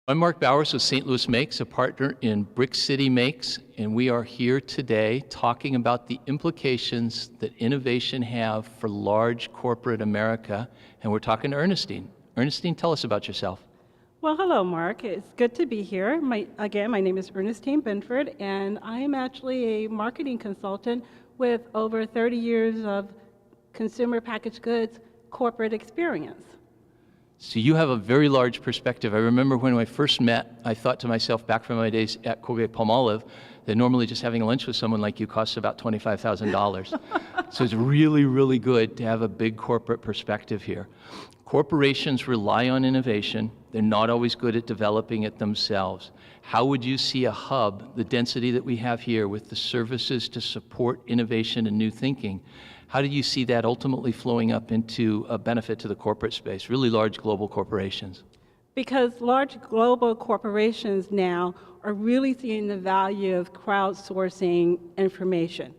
I'm Mark Bowers with St. Louis Makes, a partner in Brick City Makes, and we are here today talking about the implications that innovation have for large corporate America, and we're talking to Earnestine. Earnestine, tell us about yourself. Well, hello, Mark. It's good to be here. My name is Earnestine Benford, and I am actually a marketing consultant with over 30 years of consumer packaged goods corporate experience. So you have a very large perspective. I remember when I first met, I thought to myself back from my days at Colgate-Palmolive that normally just having lunch with someone like you costs about $25,000. So it's really, really good to have a big corporate perspective here. Corporations rely on innovation. They're not always good at developing it themselves. How would you see a hub, the density that we have here with the services to support innovation and new thinking? How do you see that ultimately flowing up into a benefit to the corporate space, really large global corporations? Because large global corporations now are really seeing the value of crowdsourcing information.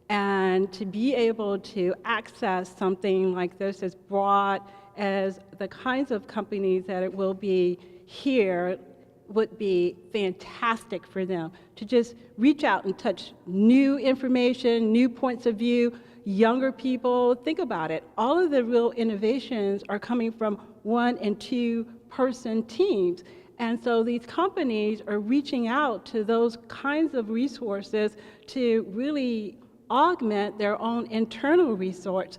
And to be able to access something like this as broad as the kinds of companies that it will be here would be fantastic for them to just reach out and touch new information, new points of view, younger people. Think about it. All of the real innovations are coming from 1- and 2-person teams. And so these companies are reaching out to those kinds of resources to really augment their own internal resource.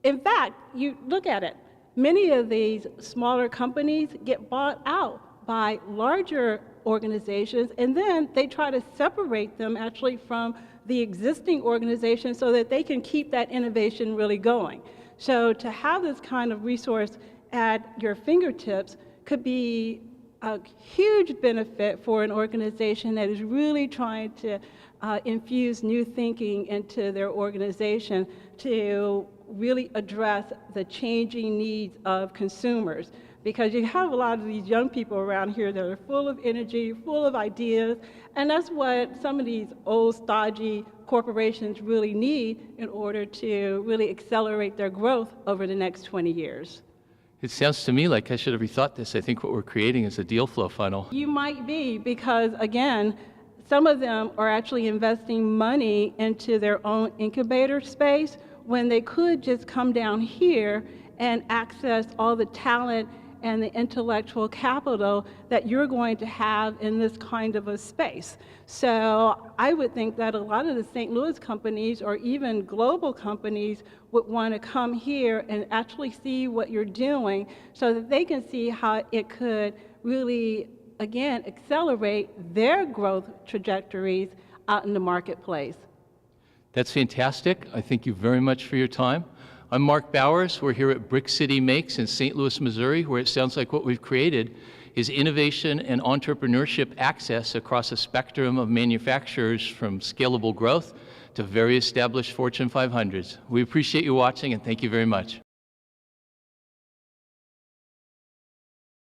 In fact, you look at it, many of these smaller companies get bought out by larger organizations, and then they try to separate them actually from the existing organization so that they can keep that innovation really going. So to have this kind of resource at your fingertips could be a huge benefit for an organization that is really trying to infuse new thinking into their organization to really address the changing needs of consumers. Because you have a lot of these young people around here that are full of energy, full of ideas, and that's what some of these old, stodgy corporations really need in order to really accelerate their growth over the next 20 years. It sounds to me like I should have rethought this. I think what we're creating is a deal flow funnel. You might be, because again, some of them are actually investing money into their own incubator space when they could just come down here and access all the talent and the intellectual capital that you're going to have in this kind of a space. So I would think that a lot of the St. Louis companies or even global companies would want to come here and actually see what you're doing so that they can see how it could really, again, accelerate their growth trajectories out in the marketplace. That's fantastic. I thank you very much for your time. I'm Mark Bowers. We're here at Brick City Makes in St. Louis, Missouri, where it sounds like what we've created is innovation and entrepreneurship access across a spectrum of manufacturers from scalable growth to very established Fortune 500s. We appreciate you watching, and thank you very much.